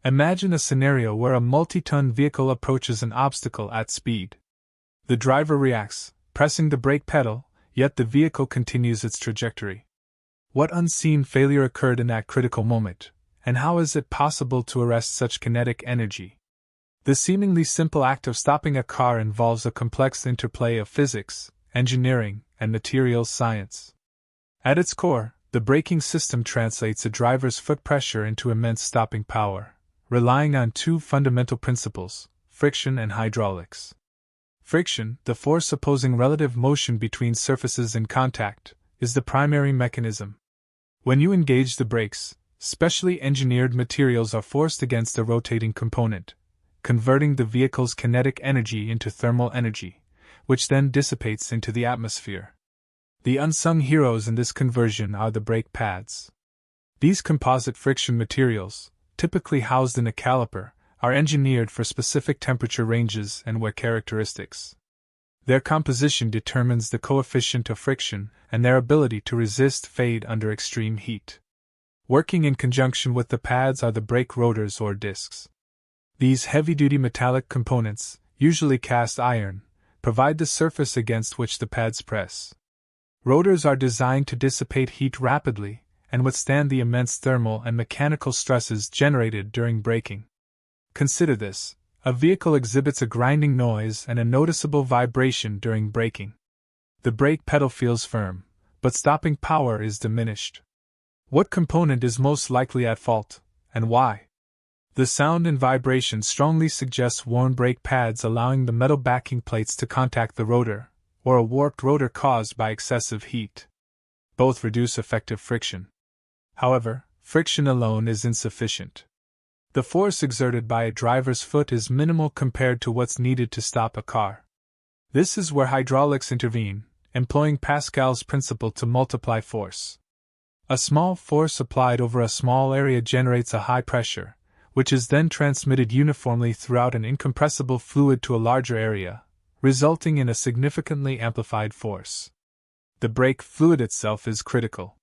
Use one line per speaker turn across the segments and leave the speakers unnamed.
Imagine a scenario where a multi-ton vehicle approaches an obstacle at speed. The driver reacts, pressing the brake pedal, yet the vehicle continues its trajectory. What unseen failure occurred in that critical moment, and how is it possible to arrest such kinetic energy? The seemingly simple act of stopping a car involves a complex interplay of physics, engineering, and materials science. At its core, the braking system translates a driver's foot pressure into immense stopping power, relying on two fundamental principles: friction and hydraulics. Friction, the force opposing relative motion between surfaces in contact, is the primary mechanism. When you engage the brakes, specially engineered materials are forced against a rotating component, converting the vehicle's kinetic energy into thermal energy, which then dissipates into the atmosphere. The unsung heroes in this conversion are the brake pads. These composite friction materials, typically housed in a caliper, are engineered for specific temperature ranges and wear characteristics. Their composition determines the coefficient of friction and their ability to resist fade under extreme heat. Working in conjunction with the pads are the brake rotors or discs. These heavy-duty metallic components, usually cast iron, provide the surface against which the pads press. Rotors are designed to dissipate heat rapidly and withstand the immense thermal and mechanical stresses generated during braking. Consider this: a vehicle exhibits a grinding noise and a noticeable vibration during braking. The brake pedal feels firm, but stopping power is diminished. What component is most likely at fault, and why? The sound and vibration strongly suggests worn brake pads allowing the metal backing plates to contact the rotor, or a warped rotor caused by excessive heat. Both reduce effective friction. However, friction alone is insufficient. The force exerted by a driver's foot is minimal compared to what's needed to stop a car. This is where hydraulics intervene, employing Pascal's principle to multiply force. A small force applied over a small area generates a high pressure, which is then transmitted uniformly throughout an incompressible fluid to a larger area, resulting in a significantly amplified force. The brake fluid itself is critical.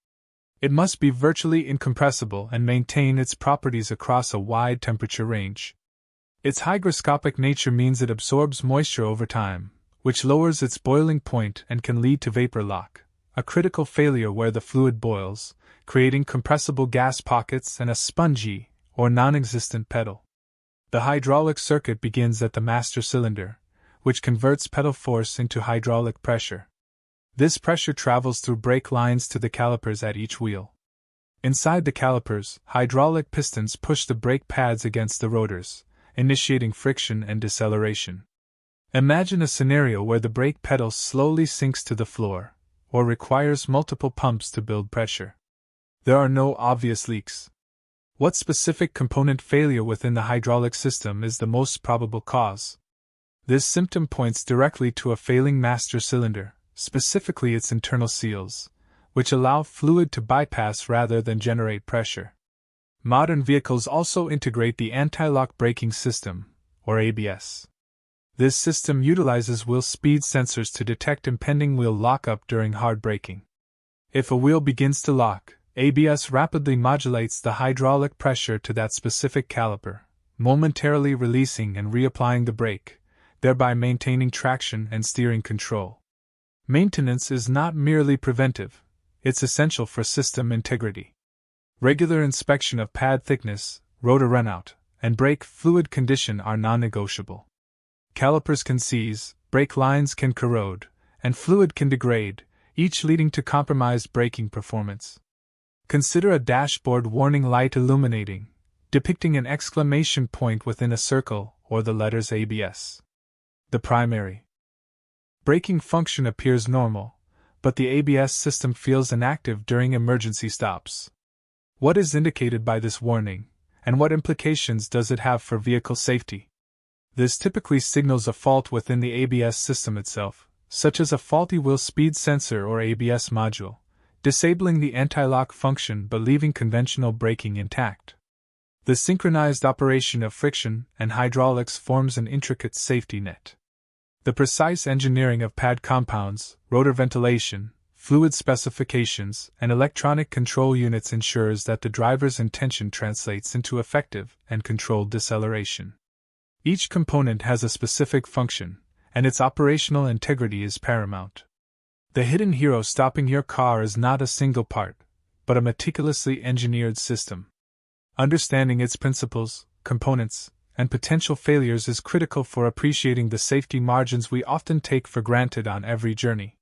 It must be virtually incompressible and maintain its properties across a wide temperature range. Its hygroscopic nature means it absorbs moisture over time, which lowers its boiling point and can lead to vapor lock, a critical failure where the fluid boils, creating compressible gas pockets and a spongy, or non-existent pedal. The hydraulic circuit begins at the master cylinder, which converts pedal force into hydraulic pressure. This pressure travels through brake lines to the calipers at each wheel. Inside the calipers, hydraulic pistons push the brake pads against the rotors, initiating friction and deceleration. Imagine a scenario where the brake pedal slowly sinks to the floor, or requires multiple pumps to build pressure. There are no obvious leaks. What specific component failure within the hydraulic system is the most probable cause? This symptom points directly to a failing master cylinder, specifically its internal seals, which allow fluid to bypass rather than generate pressure. Modern vehicles also integrate the anti-lock braking system, or ABS. This system utilizes wheel speed sensors to detect impending wheel lockup during hard braking. If a wheel begins to lock, ABS rapidly modulates the hydraulic pressure to that specific caliper, momentarily releasing and reapplying the brake, thereby maintaining traction and steering control. Maintenance is not merely preventive, it's essential for system integrity. Regular inspection of pad thickness, rotor runout, and brake fluid condition are non-negotiable. Calipers can seize, brake lines can corrode, and fluid can degrade, each leading to compromised braking performance. Consider a dashboard warning light illuminating, depicting an exclamation point within a circle or the letters ABS. The primary braking function appears normal, but the ABS system feels inactive during emergency stops. What is indicated by this warning, and what implications does it have for vehicle safety? This typically signals a fault within the ABS system itself, such as a faulty wheel speed sensor or ABS module, disabling the anti-lock function but leaving conventional braking intact. The synchronized operation of friction and hydraulics forms an intricate safety net. The precise engineering of pad compounds, rotor ventilation, fluid specifications, and electronic control units ensures that the driver's intention translates into effective and controlled deceleration. Each component has a specific function, and its operational integrity is paramount. The hidden hero stopping your car is not a single part, but a meticulously engineered system. Understanding its principles, components, and potential failures is critical for appreciating the safety margins we often take for granted on every journey.